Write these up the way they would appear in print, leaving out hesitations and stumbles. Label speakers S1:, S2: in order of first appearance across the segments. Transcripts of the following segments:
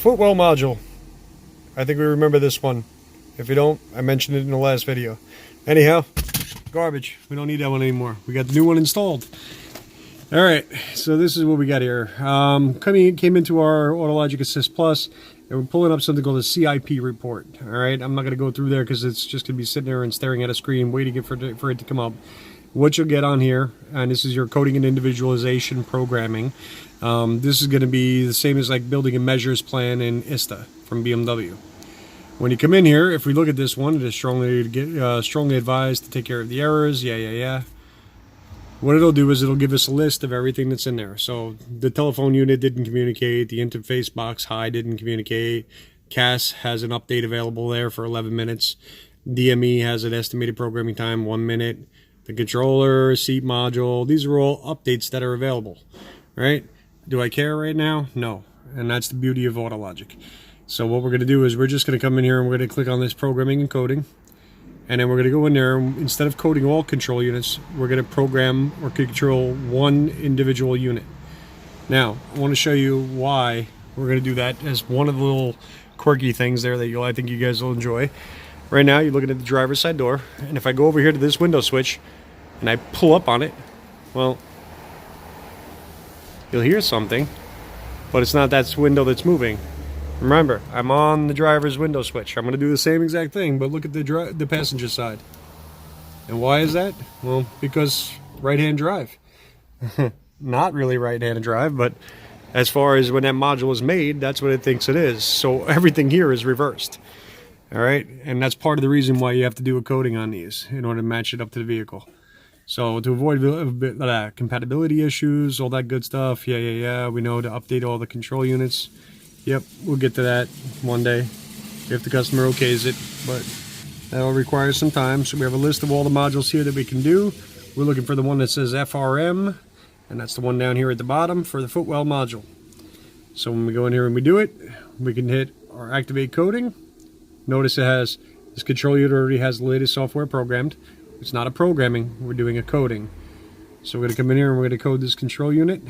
S1: Footwell module. I think we remember this one. If you don't, I mentioned it in the last video. Anyhow, garbage. We don't need that one anymore. We got the new one installed. Alright, so this is what we got here. Came into our AutoLogic Assist Plus, and we're pulling up something called a CIP report. Alright, I'm not going to go through there because it's just going to be sitting there and staring at a screen waiting for it to come up. What you'll get on here, and this is your coding and individualization programming. This is going to be the same as like building a measures plan in ISTA from BMW. When you come in here, if we look at this one, it is strongly advised to take care of the errors. Yeah. What it'll do is it'll give us a list of everything that's in there. So the telephone unit didn't communicate, the interface box high didn't communicate, CAS has an update available there for 11 minutes, DME has an estimated programming time 1 minute, the controller, seat module, these are all updates that are available, right? Do I care right now? No. And that's the beauty of AutoLogic. So what we're going to do is we're just going to come in here and we're going to click on this programming and coding. And then we're going to go in there, instead of coding all control units, we're going to program or control one individual unit. Now, I want to show you why we're going to do that as one of the little quirky things there that I think you guys will enjoy. Right now, you're looking at the driver's side door, and if I go over here to this window switch, and I pull up on it, well, you'll hear something, but it's not that window that's moving. Remember, I'm on the driver's window switch. I'm going to do the same exact thing, but look at the passenger side. And why is that? Well, because right-hand drive. Not really right-hand drive, but as far as when that module was made, that's what it thinks it is. So everything here is reversed. All right? And that's part of the reason why you have to do a coding on these in order to match it up to the vehicle. So to avoid compatibility issues, all that good stuff, yeah, we know to update all the control units. Yep, we'll get to that one day if the customer okays it, but that'll require some time. So we have a list of all the modules here that we can do. We're looking for the one that says FRM, and that's the one down here at the bottom for the Footwell module. So when we go in here and we do it, we can hit our activate coding. Notice it has, this control unit already has the latest software programmed. It's not a programming, we're doing a coding. So we're going to come in here and we're going to code this control unit.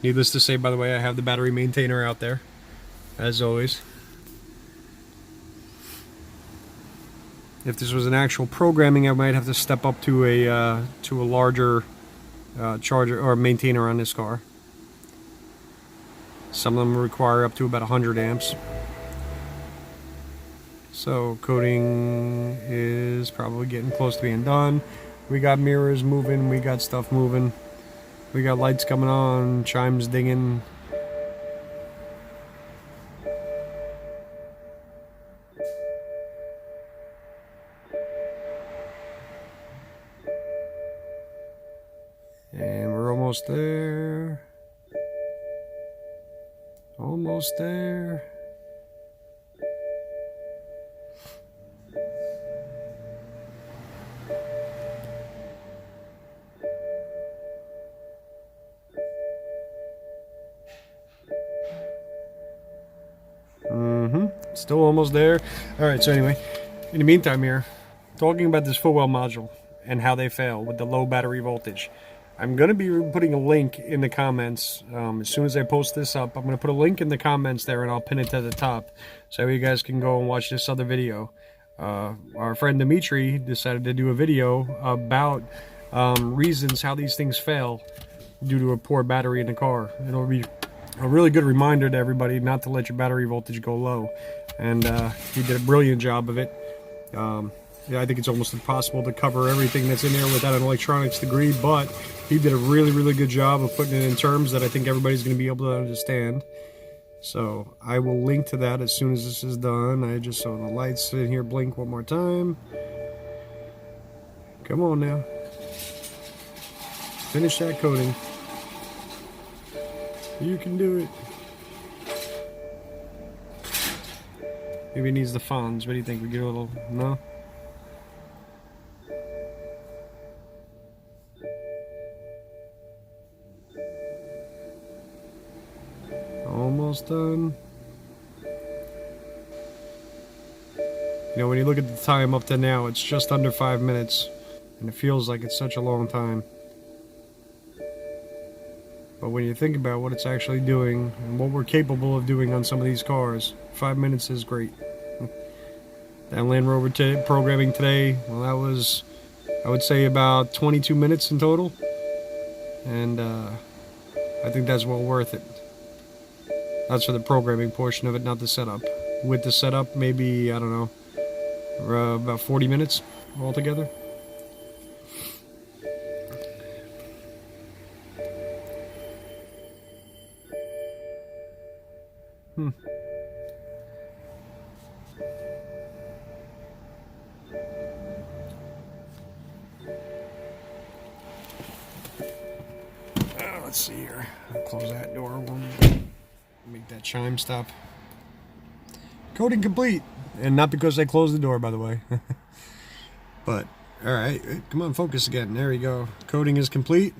S1: Needless to say, by the way, I have the battery maintainer out there, as always. If this was an actual programming, I might have to step up to a larger charger or maintainer on this car. Some of them require up to about 100 amps. So coding is probably getting close to being done. We got mirrors moving, we got stuff moving. We got lights coming on, chimes dinging. And we're almost there. Almost there. Still almost there. Alright, so anyway, in the meantime here, talking about this Footwell module and how they fail with the low battery voltage. I'm going to be putting a link in the comments. As soon as I post this up, I'm going to put a link in the comments there and I'll pin it to the top so you guys can go and watch this other video. Our friend Dimitri decided to do a video about reasons how these things fail due to a poor battery in the car. It'll be a really good reminder to everybody not to let your battery voltage go low. And he did a brilliant job of it. Yeah, I think it's almost impossible to cover everything that's in there without an electronics degree, but he did a really good job of putting it in terms that I think everybody's going to be able to understand. So I will link to that as soon as this is done. I just saw the lights in here blink one more time. Come on now. Finish that coding. You can do it. Maybe it needs the fonts. What do you think? We get a little... No? Almost done. You know, when you look at the time up to now, it's just under 5 minutes. And it feels like it's such a long time. But when you think about what it's actually doing and what we're capable of doing on some of these cars, 5 minutes is great. That Land Rover programming today, well, that was, I would say, about 22 minutes in total. And I think that's well worth it. That's for the programming portion of it, not the setup. With the setup, maybe, I don't know, about 40 minutes altogether. Let's see here. I'll close that door. Make that chime stop. Coding complete. And not because I closed the door, by the way. But, alright. Come on, focus again. There we go. Coding is complete.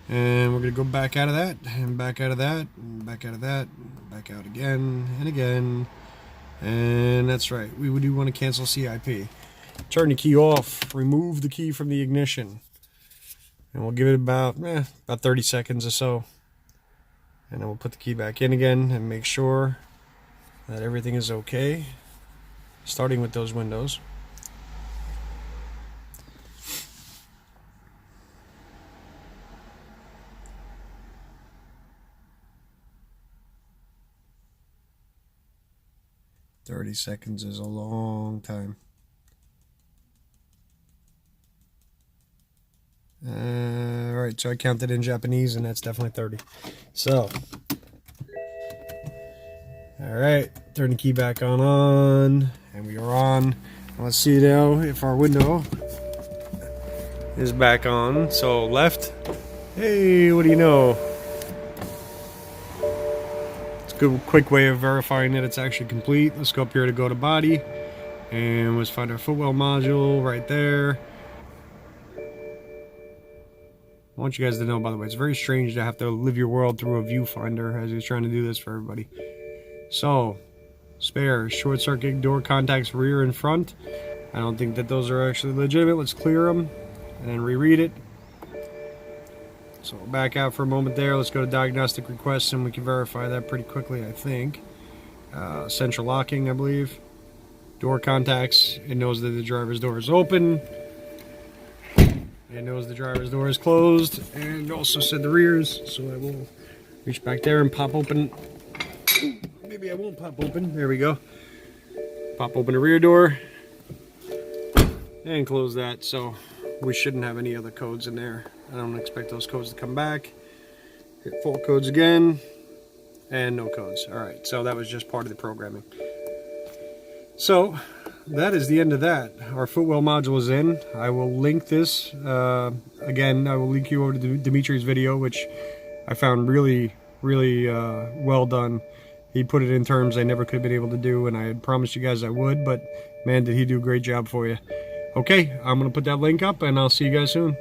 S1: And we're going to go back out of that. And back out of that. And back out of that. Back out again. And again. And that's right. We do want to cancel CIP. Turn the key off. Remove the key from the ignition. And we'll give it about 30 seconds or so. And then we'll put the key back in again and make sure that everything is okay. Starting with those windows. "30 seconds is a long time. Alright, so I counted in Japanese, and that's definitely 30. So, alright, turn the key back on, and we are on. Let's see now if our window is back on. So, left. Hey, what do you know? It's a good, quick way of verifying that it's actually complete. Let's go up here to go to body, and let's find our Footwell module right there. I want you guys to know, by the way, it's very strange to have to live your world through a viewfinder as he's trying to do this for everybody. So, spare, short circuit door contacts rear and front. I don't think that those are actually legitimate. Let's clear them and then reread it. So we'll back out for a moment there. Let's go to diagnostic requests and we can verify that pretty quickly, I think. Central locking, I believe. Door contacts. It knows that the driver's door is open. It knows the driver's door is closed, and also said the rears, so I will reach back there and pop open. Maybe I won't pop open. There we go. Pop open the rear door and close that, so we shouldn't have any other codes in there. I don't expect those codes to come back. Hit full codes again, and no codes. Alright, so that was just part of the programming. So, that is the end of that. Our Footwell module is in. I will link this. Again, I will link you over to Dimitri's video, which I found really, really well done. He put it in terms I never could have been able to do, and I had promised you guys I would, but man, did he do a great job for you. Okay, I'm going to put that link up, and I'll see you guys soon.